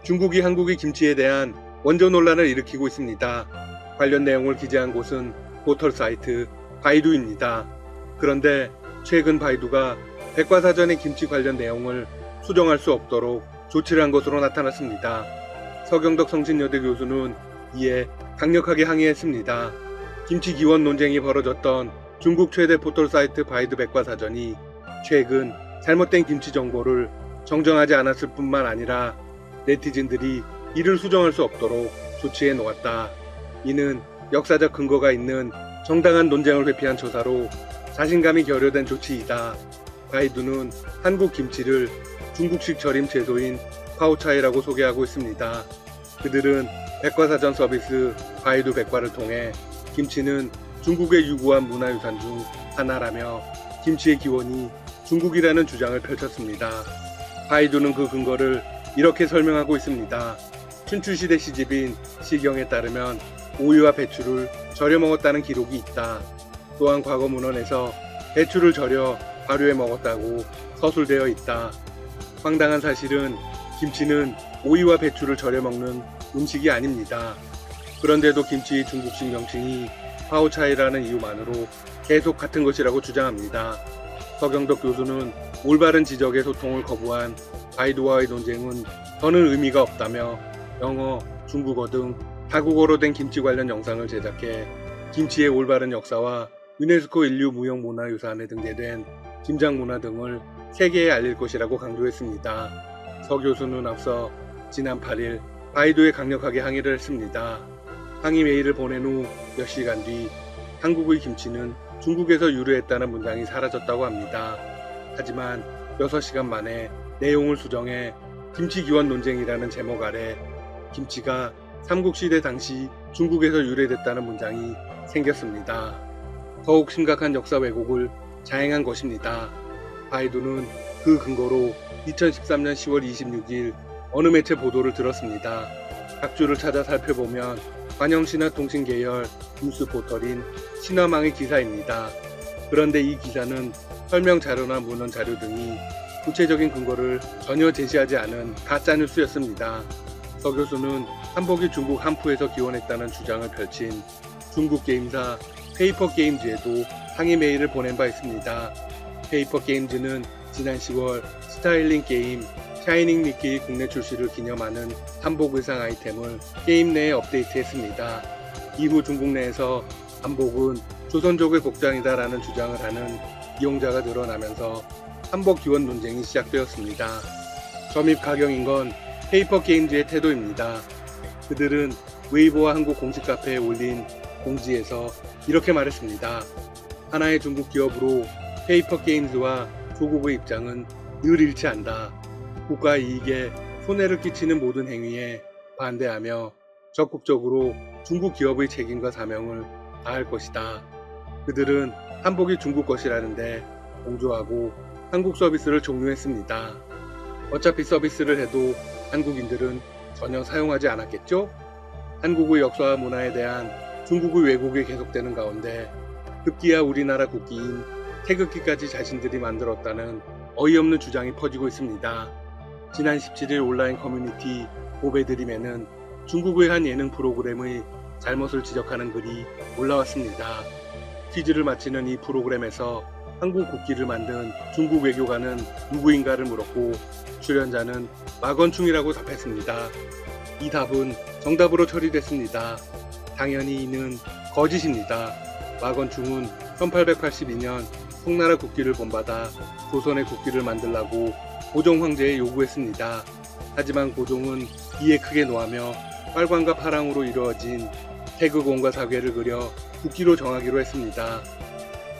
중국이 한국의 김치에 대한 원조 논란을 일으키고 있습니다. 관련 내용을 기재한 곳은 포털 사이트 바이두입니다. 그런데 최근 바이두가 백과사전의 김치 관련 내용을 수정할 수 없도록 조치를 한 것으로 나타났습니다. 서경덕 성신여대 교수는 이에 강력하게 항의했습니다. 김치 기원 논쟁이 벌어졌던 중국 최대 포털 사이트 바이두 백과사전이 최근 잘못된 김치 정보를 정정하지 않았을 뿐만 아니라 네티즌들이 이를 수정할 수 없도록 조치해 놓았다. 이는 역사적 근거가 있는 정당한 논쟁을 회피한 처사로 자신감이 결여된 조치이다. 바이두는 한국 김치를 중국식 절임 채소인 파오차이라고 소개하고 있습니다. 그들은 백과사전 서비스 바이두 백과를 통해 김치는 중국의 유구한 문화유산 중 하나라며 김치의 기원이 중국이라는 주장을 펼쳤습니다. 바이두는 그 근거를 이렇게 설명하고 있습니다. 춘추시대 시집인 시경에 따르면 오이와 배추를 절여 먹었다는 기록이 있다. 또한 과거 문헌에서 배추를 절여 발효해 먹었다고 서술되어 있다. 황당한 사실은 김치는 오이와 배추를 절여 먹는 음식이 아닙니다. 그런데도 김치의 중국식 명칭이 파오차이라는 이유만으로 계속 같은 것이라고 주장합니다. 서경덕 교수는 올바른 지적의 소통을 거부한 바이두와의 논쟁은 더는 의미가 없다며 영어, 중국어 등 다국어로 된 김치 관련 영상을 제작해 김치의 올바른 역사와 유네스코 인류 무형문화유산에 등재된 김장문화 등을 세계에 알릴 것이라고 강조했습니다. 서 교수는 앞서 지난 8일 바이두에 강력하게 항의를 했습니다. 항의 메일을 보낸 후 몇 시간 뒤 한국의 김치는 중국에서 유래했다는 문장이 사라졌다고 합니다. 하지만 6시간 만에 내용을 수정해 김치 기원 논쟁이라는 제목 아래 김치가 삼국시대 당시 중국에서 유래됐다는 문장이 생겼습니다. 더욱 심각한 역사 왜곡을 자행한 것입니다. 바이두는 그 근거로 2013년 10월 26일 어느 매체 보도를 들었습니다. 각주를 찾아 살펴보면 관영신화 통신계열 뉴스 포털인 신화망의 기사입니다. 그런데 이 기사는 설명 자료나 문헌 자료 등이 구체적인 근거를 전혀 제시하지 않은 가짜 뉴스였습니다. 서 교수는 한복이 중국 한푸에서 기원했다는 주장을 펼친 중국 게임사 페이퍼 게임즈에도 항의 메일을 보낸 바 있습니다. 페이퍼 게임즈는 지난 10월 스타일링 게임 샤이닝 미끼 국내 출시를 기념하는 한복 의상 아이템을 게임 내에 업데이트했습니다. 이후 중국 내에서 한복은 조선족의 복장이다라는 주장을 하는 이용자가 늘어나면서 한복 기원 논쟁이 시작되었습니다. 점입 가경인 건 페이퍼 게임즈의 태도입니다. 그들은 웨이보와 한국 공식 카페에 올린 공지에서 이렇게 말했습니다. 하나의 중국 기업으로 페이퍼 게임즈와 조국의 입장은 늘 일치한다. 국가 이익에 손해를 끼치는 모든 행위에 반대하며 적극적으로 중국 기업의 책임과 사명을 다할 것이다. 그들은 한복이 중국 것이라는데 공조하고 한국 서비스를 종료했습니다. 어차피 서비스를 해도 한국인들은 전혀 사용하지 않았겠죠? 한국의 역사와 문화에 대한 중국의 왜곡이 계속되는 가운데 급기야 우리나라 국기인 태극기까지 자신들이 만들었다는 어이없는 주장이 퍼지고 있습니다. 지난 17일 온라인 커뮤니티 보배드림에는 중국의 한 예능 프로그램의 잘못을 지적하는 글이 올라왔습니다. 퀴즈를 마치는 이 프로그램에서 한국 국기를 만든 중국 외교관은 누구인가를 물었고 출연자는 마건충이라고 답했습니다. 이 답은 정답으로 처리됐습니다. 당연히 이는 거짓입니다. 마건충은 1882년 송나라 국기를 본받아 조선의 국기를 만들라고 고종 황제에 요구했습니다. 하지만 고종은 이에 크게 노하며 빨강과 파랑으로 이루어진 태극원과 사괴를 그려 국기로 정하기로 했습니다.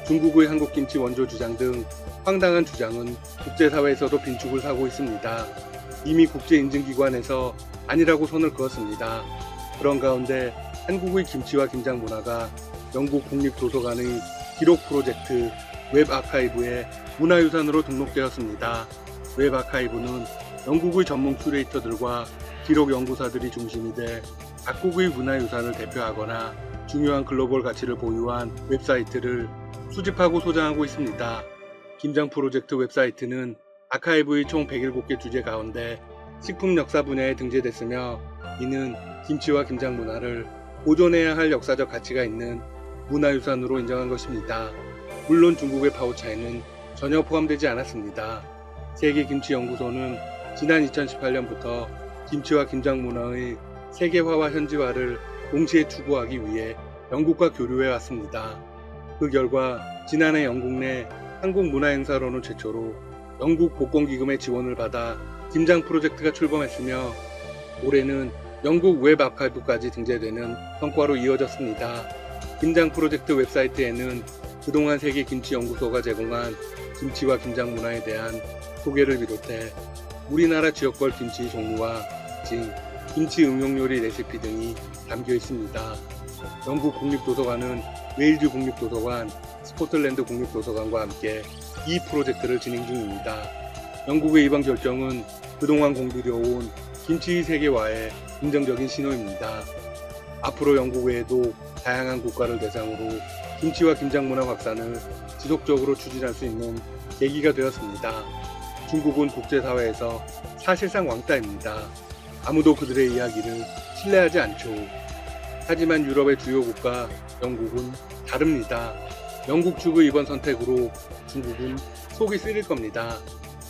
중국의 한국김치 원조 주장 등 황당한 주장은 국제사회에서도 빈축을 사고 있습니다. 이미 국제인증기관에서 아니라고 손을 그었습니다. 그런 가운데 한국의 김치와 김장 문화가 영국 국립도서관의 기록 프로젝트 웹 아카이브에 문화유산으로 등록되었습니다. 웹 아카이브는 영국의 전문 큐레이터들과 기록 연구사들이 중심이 돼 각국의 문화유산을 대표하거나 중요한 글로벌 가치를 보유한 웹사이트를 수집하고 소장하고 있습니다. 김장 프로젝트 웹사이트는 아카이브의 총 107개 주제 가운데 식품 역사 분야에 등재됐으며 이는 김치와 김장 문화를 보존해야 할 역사적 가치가 있는 문화유산으로 인정한 것입니다. 물론 중국의 파오차에는 전혀 포함되지 않았습니다. 세계김치연구소는 지난 2018년부터 김치와 김장 문화의 세계화와 현지화를 동시에 추구하기 위해 영국과 교류해 왔습니다. 그 결과 지난해 영국 내 한국문화행사로는 최초로 영국 복권기금의 지원을 받아 김장 프로젝트가 출범했으며 올해는 영국 웹 아카이브까지 등재되는 성과로 이어졌습니다. 김장 프로젝트 웹사이트에는 그동안 세계김치연구소가 제공한 김치와 김장 문화에 대한 소개를 비롯해 우리나라 지역별 김치 종류와 즉 김치 응용요리 레시피 등이 담겨 있습니다. 영국 국립도서관은 웨일즈 국립도서관, 스코틀랜드 국립도서관과 함께 이 프로젝트를 진행 중입니다. 영국의 이번 결정은 그동안 공들여온 김치 세계화의 긍정적인 신호입니다. 앞으로 영국 외에도 다양한 국가를 대상으로 김치와 김장 문화 확산을 지속적으로 추진할 수 있는 계기가 되었습니다. 중국은 국제사회에서 사실상 왕따입니다. 아무도 그들의 이야기를 신뢰하지 않죠. 하지만 유럽의 주요 국가 영국은 다릅니다. 영국 측의 이번 선택으로 중국은 속이 쓰릴 겁니다.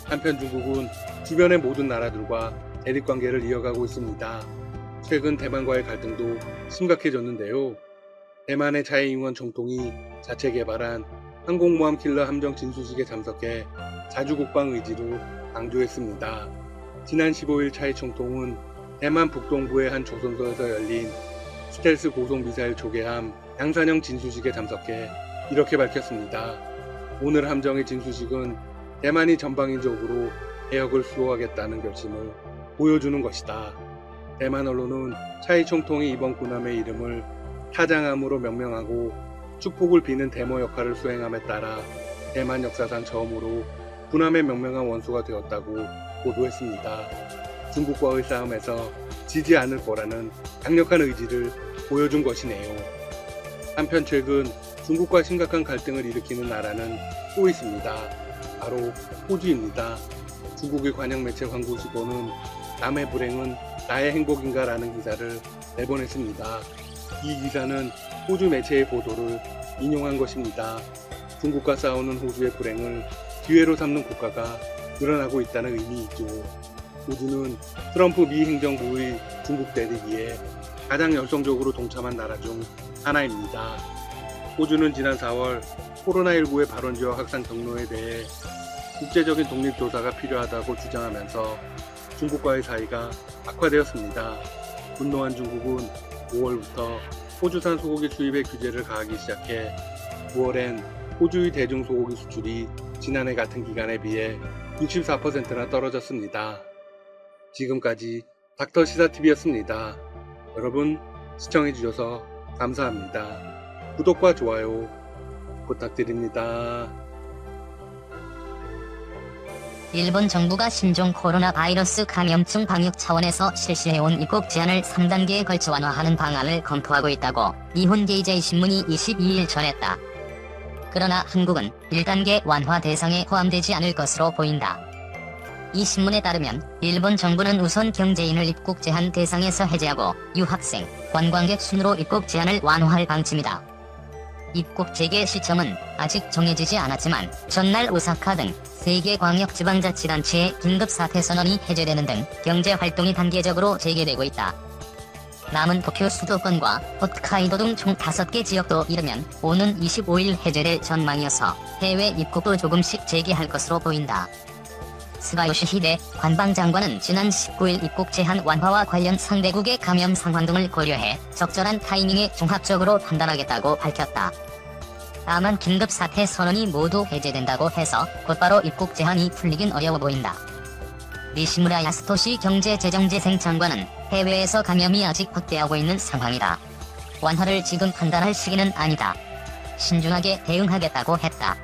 한편 중국은 주변의 모든 나라들과 대립관계를 이어가고 있습니다. 최근 대만과의 갈등도 심각해졌는데요. 대만의 차이잉원 총통이 자체 개발한 항공모함 킬러 함정 진수식에 참석해 자주국방 의지를 강조했습니다. 지난 15일 차이 총통은 대만 북동부의 한 조선소에서 열린 스텔스 고속미사일 초계함 양산형 진수식에 참석해 이렇게 밝혔습니다. 오늘 함정의 진수식은 대만이 전방위적으로 해역을 수호하겠다는 결심을 보여주는 것이다. 대만 언론은 차이 총통이 이번 군함의 이름을 타장함으로 명명하고 축복을 비는 데모 역할을 수행함에 따라 대만 역사상 처음으로 군함에 명명한 원수가 되었다고 보도했습니다. 중국과의 싸움에서 지지 않을 거라는 강력한 의지를 보여준 것이네요. 한편 최근 중국과 심각한 갈등을 일으키는 나라는 또 있습니다. 바로 호주입니다. 중국의 관영 매체 황구시보는 남의 불행은 나의 행복인가 라는 기사를 내보냈습니다. 이 기사는 호주 매체의 보도를 인용한 것입니다. 중국과 싸우는 호주의 불행을 기회로 삼는 국가가 늘어나고 있다는 의미이죠. 호주는 트럼프 미 행정부의 중국 대리기에 가장 열성적으로 동참한 나라 중 하나입니다. 호주는 지난 4월 코로나19의 발원지와 확산 경로에 대해 국제적인 독립조사가 필요하다고 주장하면서 중국과의 사이가 악화되었습니다. 분노한 중국은 5월부터 호주산 소고기 수입에 규제를 가하기 시작해 9월엔 호주의 대중 소고기 수출이 지난해 같은 기간에 비해 64%나 떨어졌습니다. 지금까지 닥터시사TV였습니다. 여러분 시청해주셔서 감사합니다. 구독과 좋아요 부탁드립니다. 일본 정부가 신종 코로나 바이러스 감염증 방역 차원에서 실시해온 입국 제한을 3단계에 걸쳐 완화하는 방안을 검토하고 있다고 니혼게이제이 신문이 22일 전했다. 그러나 한국은 1단계 완화 대상에 포함되지 않을 것으로 보인다. 이 신문에 따르면 일본 정부는 우선 경제인을 입국 제한 대상에서 해제하고 유학생, 관광객 순으로 입국 제한을 완화할 방침이다. 입국 재개 시점은 아직 정해지지 않았지만 전날 오사카 등 세계 광역지방자치단체의 긴급사태 선언이 해제되는 등 경제활동이 단계적으로 재개되고 있다. 남은 도쿄 수도권과 홋카이도 등 총 5개 지역도 이르면 오는 25일 해제될 전망이어서 해외 입국도 조금씩 재개할 것으로 보인다. 스가 요시히데 관방장관은 지난 19일 입국 제한 완화와 관련 상대국의 감염 상황 등을 고려해 적절한 타이밍에 종합적으로 판단하겠다고 밝혔다. 다만 긴급사태 선언이 모두 해제된다고 해서 곧바로 입국 제한이 풀리긴 어려워 보인다. 니시무라 야스토시 경제재정재생 장관은 해외에서 감염이 아직 확대하고 있는 상황이다. 완화를 지금 판단할 시기는 아니다. 신중하게 대응하겠다고 했다.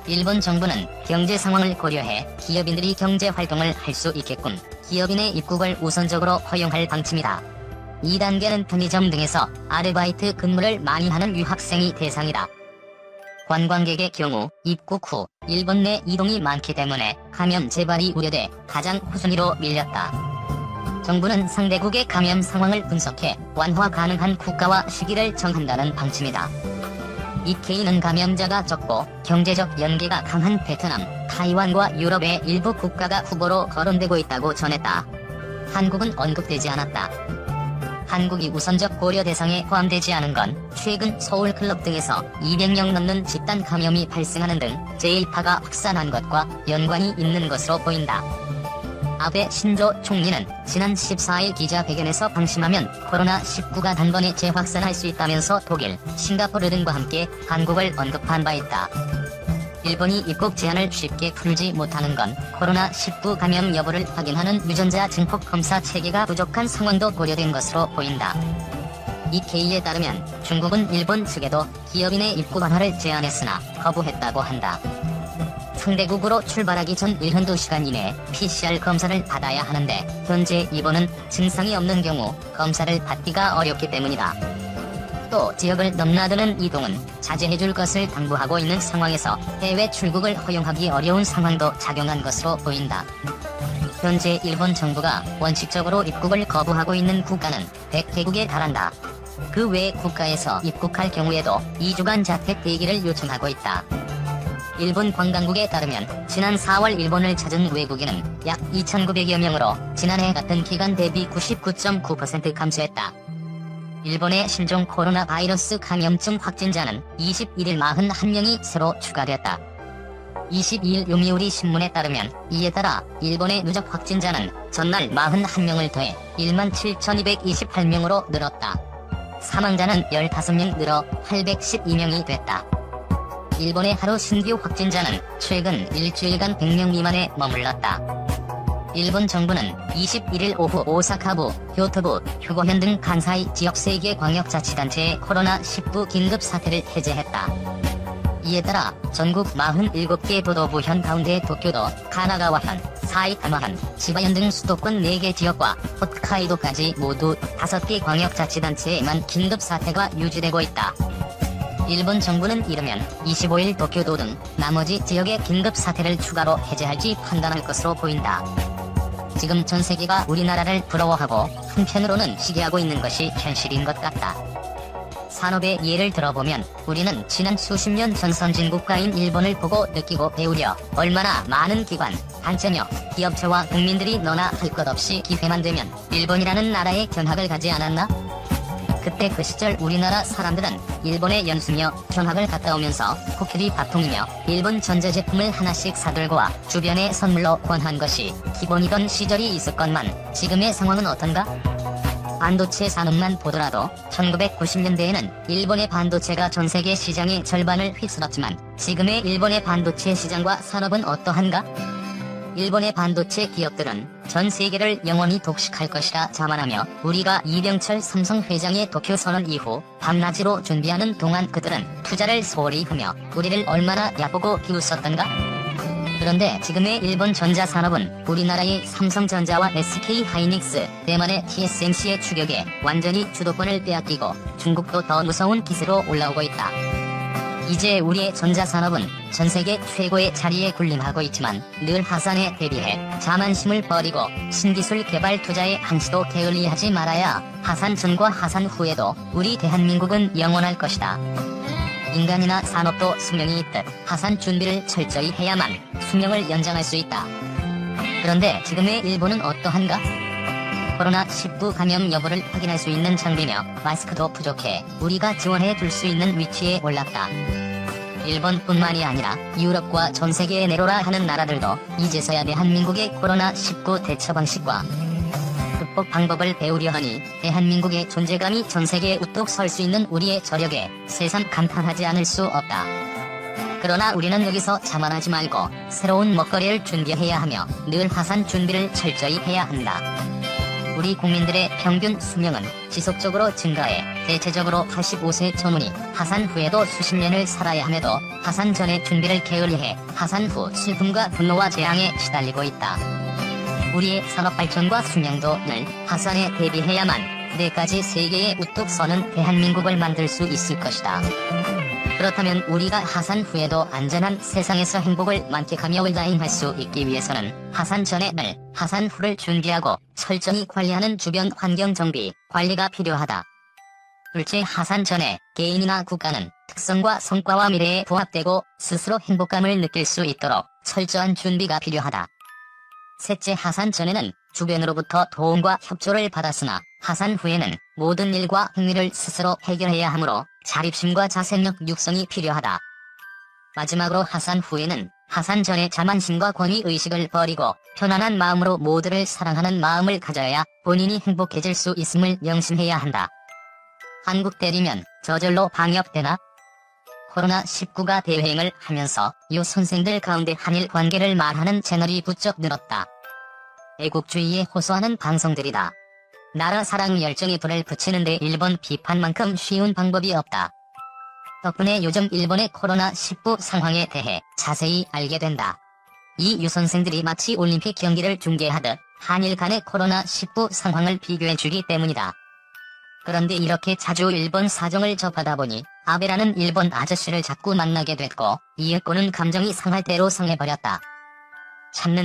일본 정부는 경제 상황을 고려해 기업인들이 경제 활동을 할 수 있게끔 기업인의 입국을 우선적으로 허용할 방침이다. 2단계는 편의점 등에서 아르바이트 근무를 많이 하는 유학생이 대상이다. 관광객의 경우 입국 후 일본 내 이동이 많기 때문에 감염 재발이 우려돼 가장 후순위로 밀렸다. 정부는 상대국의 감염 상황을 분석해 완화 가능한 국가와 시기를 정한다는 방침이다. 니케이는 감염자가 적고 경제적 연계가 강한 베트남, 타이완과 유럽의 일부 국가가 후보로 거론되고 있다고 전했다. 한국은 언급되지 않았다. 한국이 우선적 고려 대상에 포함되지 않은 건 최근 서울 클럽 등에서 200명 넘는 집단 감염이 발생하는 등 제1파가 확산한 것과 연관이 있는 것으로 보인다. 아베 신조 총리는 지난 14일 기자회견에서 방심하면 코로나19가 단번에 재확산할 수 있다면서 독일, 싱가포르 등과 함께 한국을 언급한 바 있다. 일본이 입국 제한을 쉽게 풀지 못하는 건 코로나19 감염 여부를 확인하는 유전자 증폭 검사 체계가 부족한 상황도 고려된 것으로 보인다. 니케이에 따르면 중국은 일본 측에도 기업인의 입국 완화를 제안했으나 거부했다고 한다. 상대국으로 출발하기 전 72시간 이내에 PCR 검사를 받아야 하는데 현재 일본은 증상이 없는 경우 검사를 받기가 어렵기 때문이다. 또 지역을 넘나드는 이동은 자제해줄 것을 당부하고 있는 상황에서 해외 출국을 허용하기 어려운 상황도 작용한 것으로 보인다. 현재 일본 정부가 원칙적으로 입국을 거부하고 있는 국가는 100개국에 달한다. 그 외 국가에서 입국할 경우에도 2주간 자택 대기를 요청하고 있다. 일본 관광국에 따르면 지난 4월 일본을 찾은 외국인은 약 2,900여 명으로 지난해 같은 기간 대비 99.9% 감소했다. 일본의 신종 코로나 바이러스 감염증 확진자는 21일 41명이 새로 추가됐다. 22일 요미우리 신문에 따르면 이에 따라 일본의 누적 확진자는 전날 41명을 더해 17,228명으로 늘었다. 사망자는 15명 늘어 812명이 됐다. 일본의 하루 신규 확진자는 최근 일주일간 100명 미만에 머물렀다. 일본 정부는 21일 오후 오사카부, 교토부, 휴고현 등 간사이 지역 3개 광역자치단체의 코로나19 긴급사태를 해제했다. 이에 따라 전국 47개 도도부현 가운데 도쿄도, 가나가와현, 사이타마현, 지바현 등 수도권 4개 지역과 홋카이도까지 모두 5개 광역자치단체에만 긴급사태가 유지되고 있다. 일본 정부는 이르면 25일 도쿄도 등 나머지 지역의 긴급사태를 추가로 해제할지 판단할 것으로 보인다. 지금 전 세계가 우리나라를 부러워하고 한편으로는 시기하고 있는 것이 현실인 것 같다. 산업의 예를 들어보면 우리는 지난 수십 년 전 선진국가인 일본을 보고 느끼고 배우려 얼마나 많은 기관, 단체며 기업체와 국민들이 너나 할 것 없이 기회만 되면 일본이라는 나라에 견학을 가지 않았나? 그때 그 시절 우리나라 사람들은 일본에 연수며 견학을 갔다 오면서 코끼리 밥통이며 일본 전자제품을 하나씩 사들고 와 주변에 선물로 권한 것이 기본이던 시절이 있었건만 지금의 상황은 어떤가? 반도체 산업만 보더라도 1990년대에는 일본의 반도체가 전세계 시장의 절반을 휩쓸었지만 지금의 일본의 반도체 시장과 산업은 어떠한가? 일본의 반도체 기업들은 전 세계를 영원히 독식할 것이라 자만하며 우리가 이병철 삼성 회장의 도쿄 선언 이후 밤낮으로 준비하는 동안 그들은 투자를 소홀히 하며 우리를 얼마나 얕보고 비웃었던가? 그런데 지금의 일본 전자산업은 우리나라의 삼성전자와 SK하이닉스, 대만의 TSMC의 추격에 완전히 주도권을 빼앗기고 중국도 더 무서운 기세로 올라오고 있다. 이제 우리의 전자산업은 전세계 최고의 자리에 군림하고 있지만 늘 하산에 대비해 자만심을 버리고 신기술 개발 투자에 한시도 게을리하지 말아야 하산 전과 하산 후에도 우리 대한민국은 영원할 것이다. 인간이나 산업도 수명이 있듯 하산 준비를 철저히 해야만 수명을 연장할 수 있다. 그런데 지금의 일본은 어떠한가? 코로나19 감염 여부를 확인할 수 있는 장비며 마스크도 부족해 우리가 지원해 줄 수 있는 위치에 올랐다. 일본뿐만이 아니라 유럽과 전세계에 내로라 하는 나라들도 이제서야 대한민국의 코로나19 대처 방식과 극복 방법을 배우려 하니 대한민국의 존재감이 전세계에 우뚝 설 수 있는 우리의 저력에 새삼 감탄하지 않을 수 없다. 그러나 우리는 여기서 자만하지 말고 새로운 먹거리를 준비해야 하며 늘 하산 준비를 철저히 해야 한다. 우리 국민들의 평균 수명은 지속적으로 증가해 대체적으로 85세 전후니 하산 후에도 수십 년을 살아야 함에도 하산 전의 준비를 게을리해 하산 후 슬픔과 분노와 재앙에 시달리고 있다. 우리의 산업발전과 수명도 늘 하산에 대비해야만 그때까지 세계에 우뚝 서는 대한민국을 만들 수 있을 것이다. 그렇다면 우리가 하산 후에도 안전한 세상에서 행복을 만끽하며 웰다잉할 수 있기 위해서는 하산 전에 날, 하산 후를 준비하고 철저히 관리하는 주변 환경 정비, 관리가 필요하다. 둘째, 하산 전에 개인이나 국가는 특성과 성과와 미래에 부합되고 스스로 행복감을 느낄 수 있도록 철저한 준비가 필요하다. 셋째, 하산 전에는 주변으로부터 도움과 협조를 받았으나 하산 후에는 모든 일과 행위를 스스로 해결해야 하므로 자립심과 자생력 육성이 필요하다. 마지막으로 하산 후에는 하산 전에 자만심과 권위의식을 버리고 편안한 마음으로 모두를 사랑하는 마음을 가져야 본인이 행복해질 수 있음을 명심해야 한다. 한국 대리면 저절로 방역되나? 코로나19가 대유행을 하면서 유선생들 가운데 한일 관계를 말하는 채널이 부쩍 늘었다. 애국주의에 호소하는 방송들이다. 나라 사랑 열정에 불을 붙이는데 일본 비판만큼 쉬운 방법이 없다. 덕분에 요즘 일본의 코로나19 상황에 대해 자세히 알게 된다. 이 유선생들이 마치 올림픽 경기를 중계하듯 한일 간의 코로나19 상황을 비교해주기 때문이다. 그런데 이렇게 자주 일본 사정을 접하다 보니 아베라는 일본 아저씨를 자꾸 만나게 됐고 이윽고는 감정이 상할 대로 상해버렸다. 참는